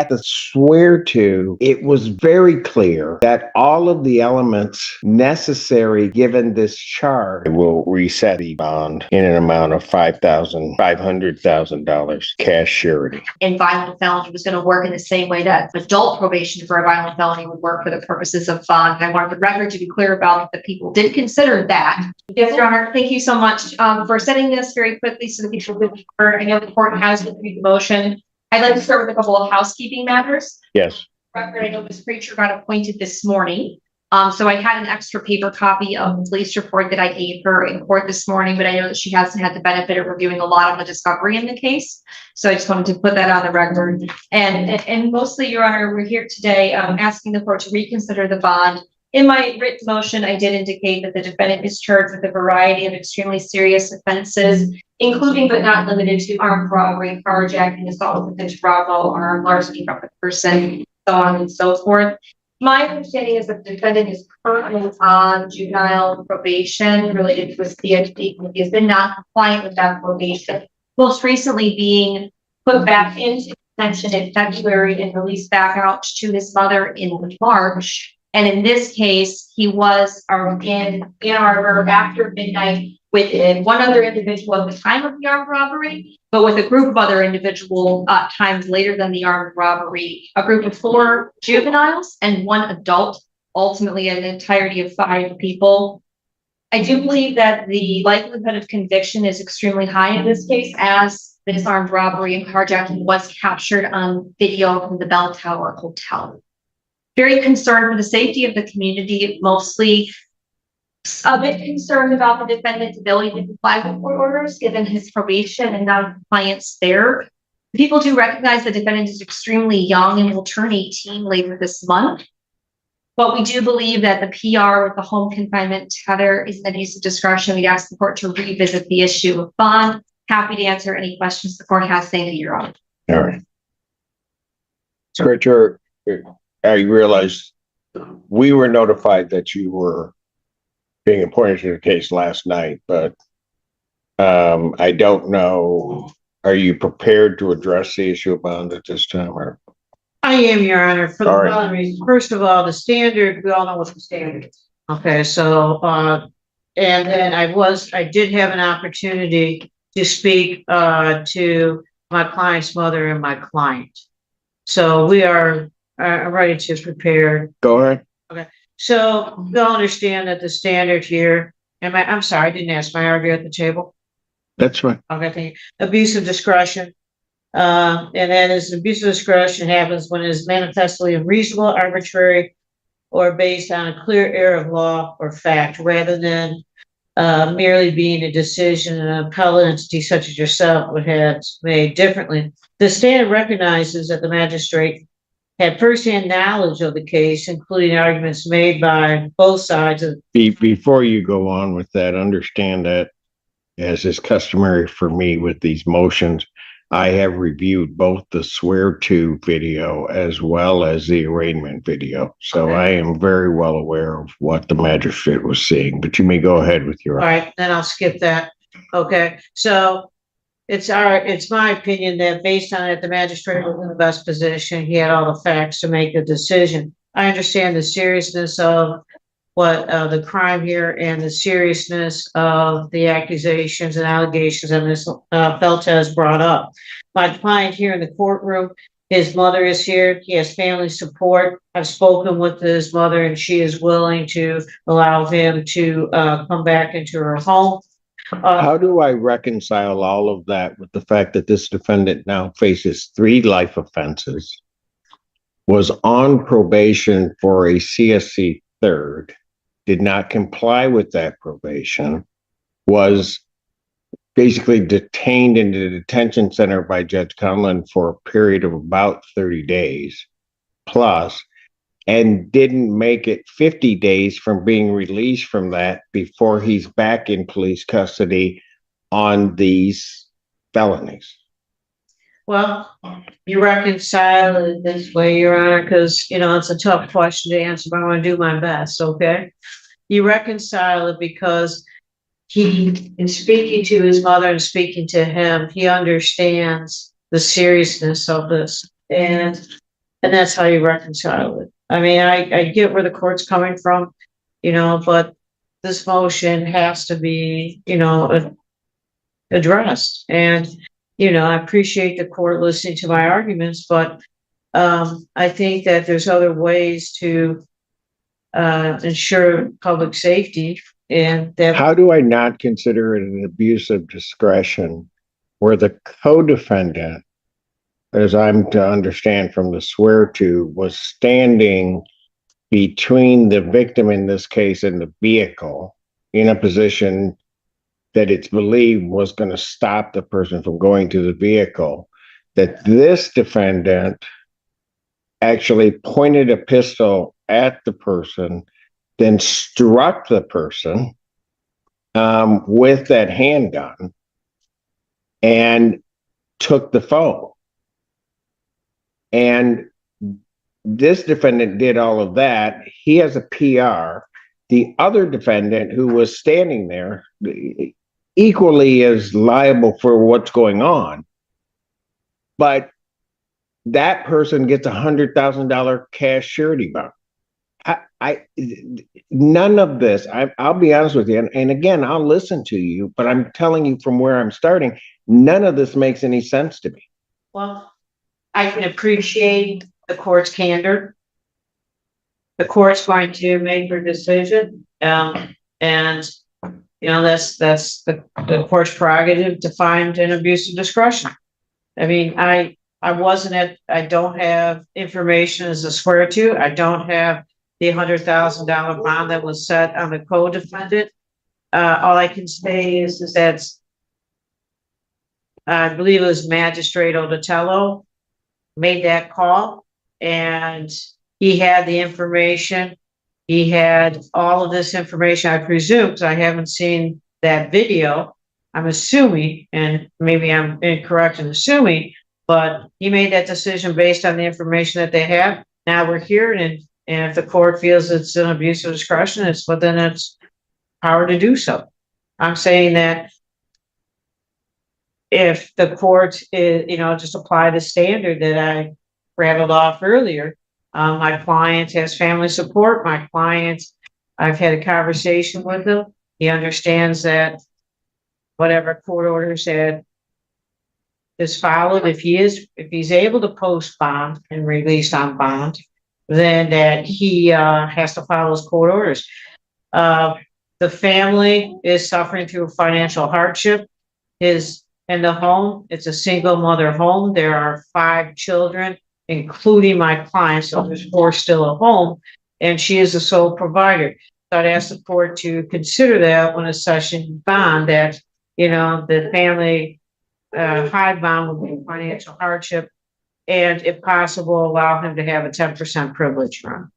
at the swear to, it was very clear that all of the elements necessary given this charge will reset the bond in an amount of $500,000 cash surety. And violent felony was going to work in the same way that adult probation for a violent felony would work for the purposes of bond. And I wanted the record to be clear about that people did consider that. Yes, Your Honor, thank you so much for setting this very quickly so that people could hear. I know the court has reviewed the motion. I'd like to start with a couple of housekeeping matters. Yes. Record, I know Ms. Preacher got appointed this morning. So I had an extra paper copy of the police report that I gave her in court this morning, but I know that she hasn't had the benefit of reviewing a lot of the discovery in the case. So I just wanted to put that on the record. And mostly, Your Honor, we're here today asking the court to reconsider the bond. In my written motion, I did indicate that the defendant is charged with a variety of extremely serious offenses, including but not limited to armed robbery, carjacking, assault with intent to rob, armed larceny from a person, so on and so forth. My understanding is that the defendant is currently on juvenile probation related to a CHD. He has been not compliant with that probation, most recently being put back into detention in February and released back out to his mother in March. And in this case, he was in Ann Arbor after midnight with one other individual at the time of the armed robbery, but with a group of other individual times later than the armed robbery, a group of 4 juveniles and 1 adult, ultimately an entirety of 5 people. I do believe that the likelihood of conviction is extremely high in this case, as this armed robbery and carjacking was captured on video from the Bell Tower Hotel. Very concerned for the safety of the community, mostly a bit concerned about the defendant's ability to comply with court orders, given his probation and non-compliance there. People do recognize the defendant is extremely young and will turn 18 later this month. But we do believe that the PR with the home confinement tether is an abuse of discretion. We'd ask the court to revisit the issue of bond. Happy to answer any questions the court has. Thank you, Your Honor. All right. Richard, I realized we were notified that you were being appointed to the case last night, but I don't know. Are you prepared to address the issue of bond at this time? Or? I am, Your Honor, for the following reason. First of all, the standard, we all know what the standard is. Okay, so and then I did have an opportunity to speak to my client's mother and my client. So we are ready to prepare. Go ahead. Okay. So you'll understand that the standard here, I'm sorry, I didn't ask my arguer at the table. That's right. Okay, thank you. Abuse of discretion. And that is abuse of discretion happens when it is manifestly unreasonable, arbitrary, or based on a clear error of law or fact, rather than merely being a decision an appellate entity such as yourself would have made differently. The standard recognizes that the magistrate had firsthand knowledge of the case, including arguments made by both sides. Before you go on with that, understand that, as is customary for me with these motions, I have reviewed both the swear to video as well as the arraignment video. So okay. I am very well aware of what the magistrate was seeing, but you may go ahead with your. All right, then I'll skip that. Okay, so it's my opinion that based on it, the magistrate was in the best position. He had all the facts to make a decision. I understand the seriousness of what the crime here and the seriousness of the accusations and allegations that Ms. Feltes brought up. My client here in the courtroom, his mother is here. He has family support. I've spoken with his mother and she is willing to allow him to come back into her home. How do I reconcile all of that with the fact that this defendant now faces 3 life offenses, was on probation for a CSC third, did not comply with that probation, was basically detained in the detention center by Judge Conlon for a period of about 30 days plus, and didn't make it 50 days from being released from that before he's back in police custody on these felonies? Well, you reconcile it this way, Your Honor, because, it's a tough question to answer, but I want to do my best, okay? You reconcile it because he, in speaking to his mother and speaking to him, he understands the seriousness of this. And And that's how you reconcile it. I mean, I get where the court's coming from, but this motion has to be, addressed. And, I appreciate the court listening to my arguments, but I think that there's other ways to ensure public safety, and that. How do I not consider it an abuse of discretion where the co-defendant, as I'm to understand from the swear to, was standing between the victim in this case and the vehicle in a position that it's believed was going to stop the person from going to the vehicle, that this defendant actually pointed a pistol at the person, then struck the person with that handgun and took the phone. And this defendant did all of that. He has a PR. The other defendant who was standing there equally is liable for what's going on. But that person gets $100,000 cash surety bond. None of this, I'll be honest with you, and again, I'll listen to you, but I'm telling you from where I'm starting, none of this makes any sense to me. Well, I can appreciate the court's candor. The court's going to make their decision, and that's the court's prerogative to find an abuse of discretion. I mean, I don't have information as a swear to. I don't have the $100,000 bond that was set on the co-defendant. All I can say is that I believe it was Magistrate Odatello made that call, and he had the information. He had all of this information, I presume, because I haven't seen that video. I'm assuming, and maybe I'm incorrect in assuming, but he made that decision based on the information that they have. Now we're here, and if the court feels it's an abuse of discretion, it's within its power to do so. I'm saying that if the court is, just apply the standard that I rattled off earlier. My client has family support. My client, I've had a conversation with him. He understands that whatever court order said is followed. If he's able to post bond and release on bond, then that he has to follow his court orders. The family is suffering through financial hardship. In the home, it's a single mother home. There are 5 children, including my client, so there's 4 still at home, and she is the sole provider. So I'd ask the court to consider that when assessing bond, that, the family high bond would be financial hardship, and if possible, allow him to have a 10% privilege run.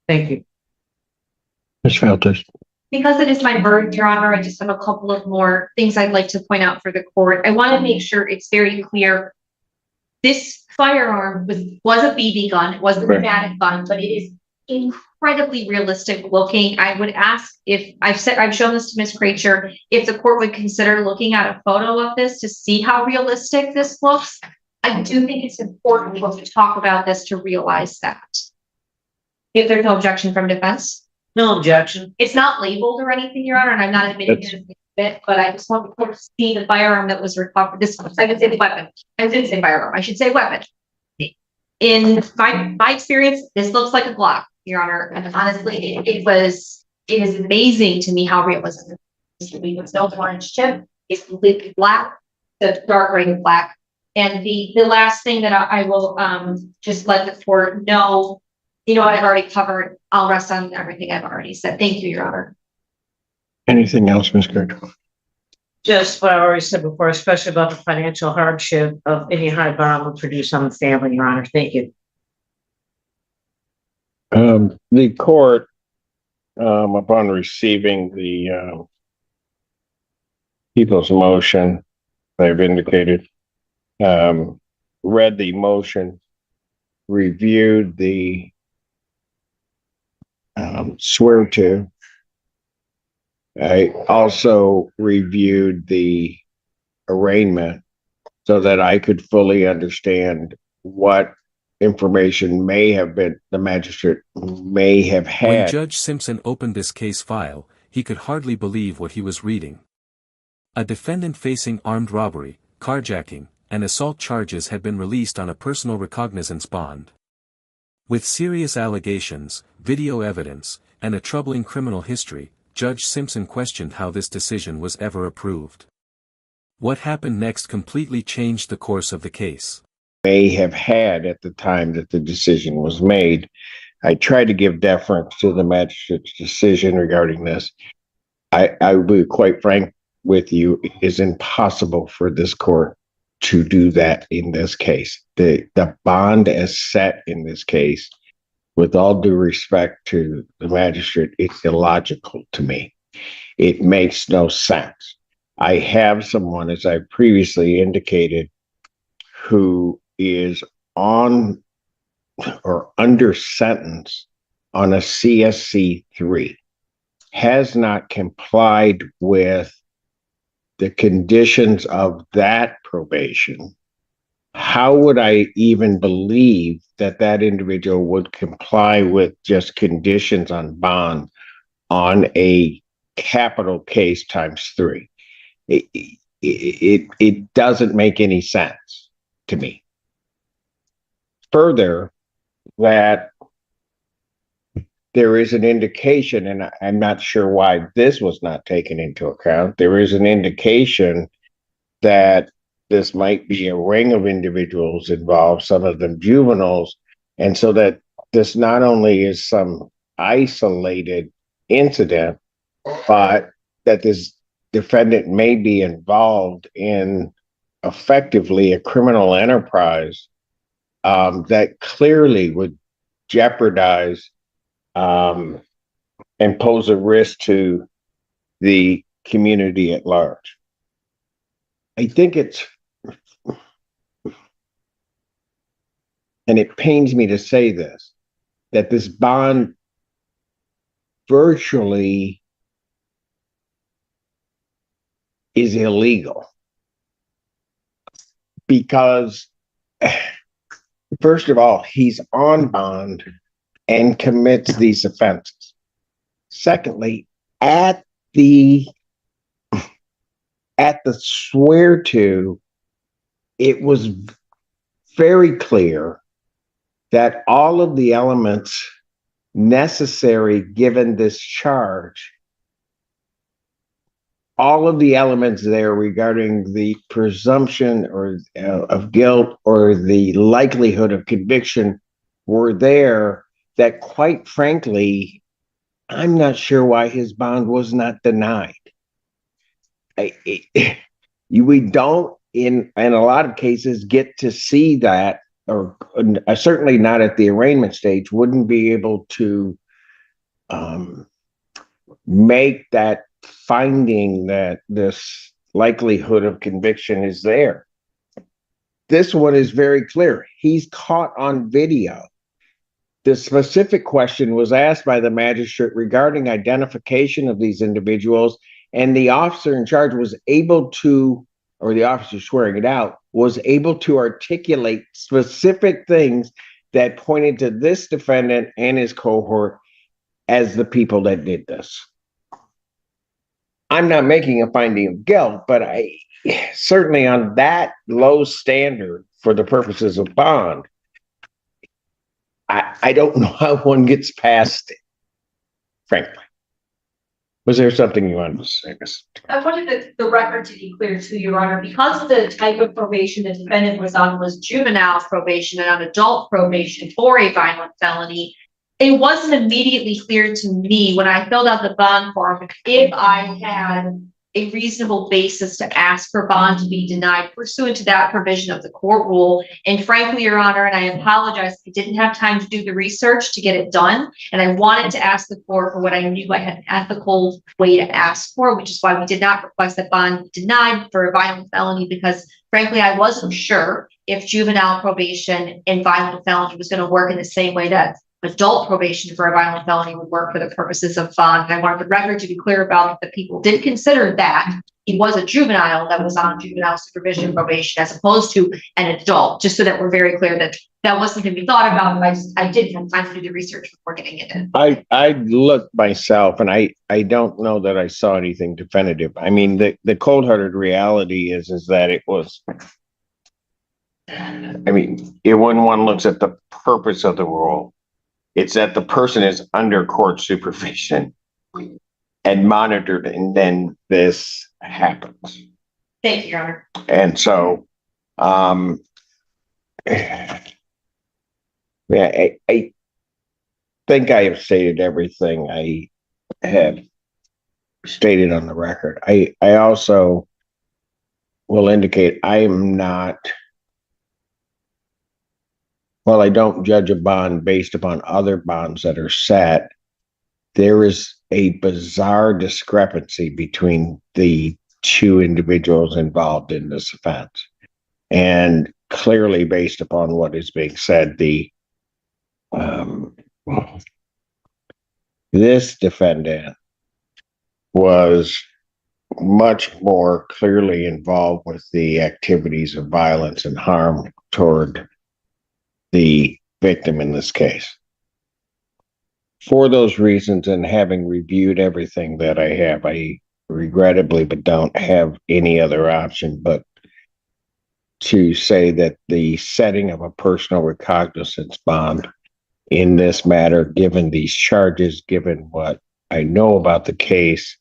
Thank you. Ms. Feltus. Because it is my burden, Your Honor, I just have a couple of more things I'd like to point out for the court. I want to make sure it's very clear. This firearm was a BB gun, it was a pneumatic gun, but it is incredibly realistic looking. I would ask if I've shown this to Ms. Cracher, if the court would consider looking at a photo of this to see how realistic this looks. I do think it's important when we talk about this to realize that. If there's no objection from defense. No objection. It's not labeled or anything, Your Honor, and I'm not admitting it, but I just want the court to see the firearm that was recovered. I would say the weapon. I didn't say firearm. I should say weapon. In my experience, this looks like a Glock, Your Honor, and honestly, it is amazing to me how realistic it is. With no orange chip, it's completely black, the dark gray black. And the last thing that I will just let the court know. What I've already covered. I'll rest on everything I've already said. Thank you, Your Honor. Anything else, Ms. Kirk? Just what I already said before, especially about the financial hardship of any high bond would produce on the family, Your Honor. Thank you. The court, upon receiving the people's motion, they've indicated, read the motion, reviewed the swear to. I also reviewed the arraignment so that I could fully understand what information the magistrate may have When had. Judge Simpson opened this case file, he could hardly believe what he was reading. A defendant facing armed robbery, carjacking, and assault charges had been released on a personal recognizance bond. With serious allegations, video evidence, and a troubling criminal history, Judge Simpson questioned how this decision was ever approved. What happened next completely changed the course of the case. May have had at the time that the decision was made. I tried to give deference to the magistrate's decision regarding this. I will be quite frank with you, it is impossible for this court to do that in this case. The bond as set in this case, with all due respect to the magistrate, it's illogical to me. It makes no sense. I have someone, as I previously indicated, who is on or under sentence on a CSC 3, has not complied with the conditions of that probation. How would I even believe that that individual would comply with just conditions on bond on a capital case times 3? It doesn't make any sense to me. Further, that there is an indication, and I'm not sure why this was not taken into account. There is an indication that this might be a ring of individuals involved, some of them juveniles, and so that this not only is some isolated incident, but that this defendant may be involved in effectively a criminal enterprise that clearly would jeopardize and pose a risk to the community at large. I think it's, and it pains me to say this, that this bond virtually is illegal because, first of all, he's on bond and commits these offenses. Secondly, at the swear to, it was very clear that all of the elements necessary given this charge, all of the elements there regarding the presumption of guilt or the likelihood of conviction were there, that quite frankly, I'm not sure why his bond was not denied. We don't, in a lot of cases, get to see that, or certainly not at the arraignment stage, wouldn't be able to make that finding that this likelihood of conviction is there. This one is very clear. He's caught on video. The specific question was asked by the magistrate regarding identification of these individuals, and the officer in charge was able to, or the officer swearing it out, was able to articulate specific things that pointed to this defendant and his cohort as the people that did this. I'm not making a finding of guilt, but I certainly on that low standard for the purposes of bond, I don't know how one gets past it, frankly. Was there something you wanted to say? I wanted the record to be clear to Your Honor, because of the type of probation the defendant was on was juvenile probation and on adult probation for a violent felony. It wasn't immediately clear to me when I filled out the bond form if I had a reasonable basis to ask for bond to be denied pursuant to that provision of the court rule. And frankly, Your Honor, and I apologize, I didn't have time to do the research to get it done. And I wanted to ask the court for what I knew I had an ethical way to ask for, which is why we did not request that bond denied for a violent felony, because frankly, I wasn't sure if juvenile probation and violent felony was going to work in the same way that adult probation for a violent felony would work for the purposes of bond. And I wanted the record to be clear about that people did consider that he was a juvenile that was on juvenile supervision probation as opposed to an adult, just so that we're very clear that that wasn't going to be thought about. But I did have time to do the research before getting it in. I looked myself and I don't know that I saw anything definitive. I mean, the cold-hearted reality is that it was, I mean, when one looks at the purpose of the rule, it's that the person is under court supervision and monitored, and then this happens. Thank you, Your Honor. And so, yeah, I think I have stated everything I have stated on the record. I also will indicate I am not, while I don't judge a bond based upon other bonds that are set, there is a bizarre discrepancy between the two individuals involved in this offense. And clearly, based upon what is being said, this defendant was much more clearly involved with the activities of violence and harm toward the victim in this case. For those reasons, and having reviewed everything that I have, I regrettably but don't have any other option but to say that the setting of a personal recognizance bond in this matter, given these charges, given what I know about the case,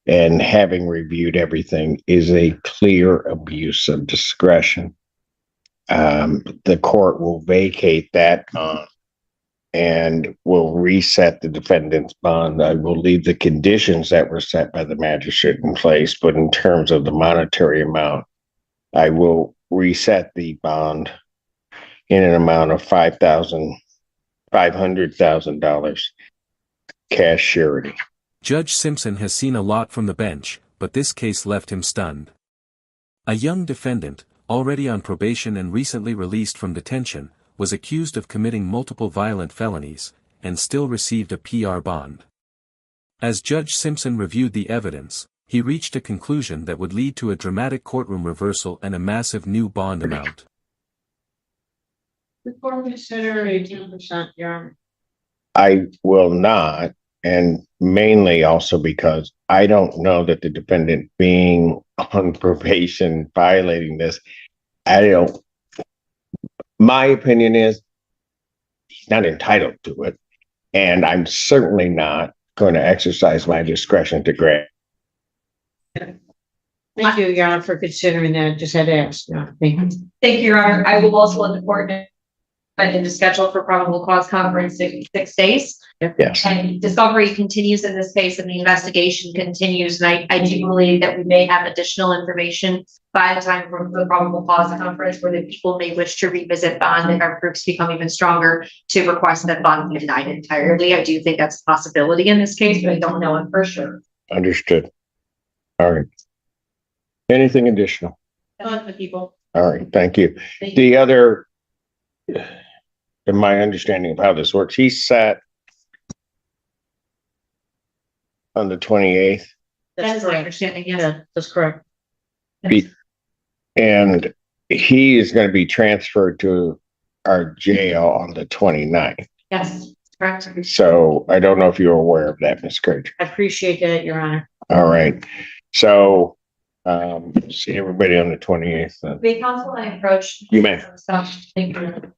and having reviewed everything, is a clear abuse of discretion. The court will vacate that bond and will reset the defendant's bond. I will leave the conditions that were set by the magistrate in place, but in terms of the monetary amount, I will reset the bond in an amount of $500,000 cash surety. Judge Simpson has seen a lot from the bench, but this case left him stunned. A young defendant, already on probation and recently released from detention, was accused of committing multiple violent felonies, and still received a PR bond. As Judge Simpson reviewed the evidence, he reached a conclusion that would lead to a dramatic courtroom reversal and a massive new bond amount. Before we consider 18%, Your Honor. I will not, and mainly also because I don't know that the defendant being on probation violating this, my opinion is he's not entitled to it, and I'm certainly not going to exercise my discretion to grant. Thank you, Your Honor, for considering that. Just had to ask. No, thank you. Thank you, Your Honor. I will also let the court know to schedule for probable cause conference in 6 days. Yes. And discovery continues in this case and the investigation continues. And I do believe that we may have additional information by the time for the probable cause conference where the people may wish to revisit bond and our groups become even stronger to request that bond be denied entirely. I do think that's a possibility in this case, but I don't know it for sure. Understood. All right. Anything additional? That's the people. All right. Thank you. Thank you. The other, in my understanding of how this works, he sat on the 28th. That's my understanding, yes. Yeah, that's correct. And he is going to be transferred to our jail on the 29th. Yes, correct. So I don't know if you're aware of that, Ms. Craig. I appreciate that, Your Honor. All right. So see everybody on the 28th. May counsel I approach? You may. So, thank you.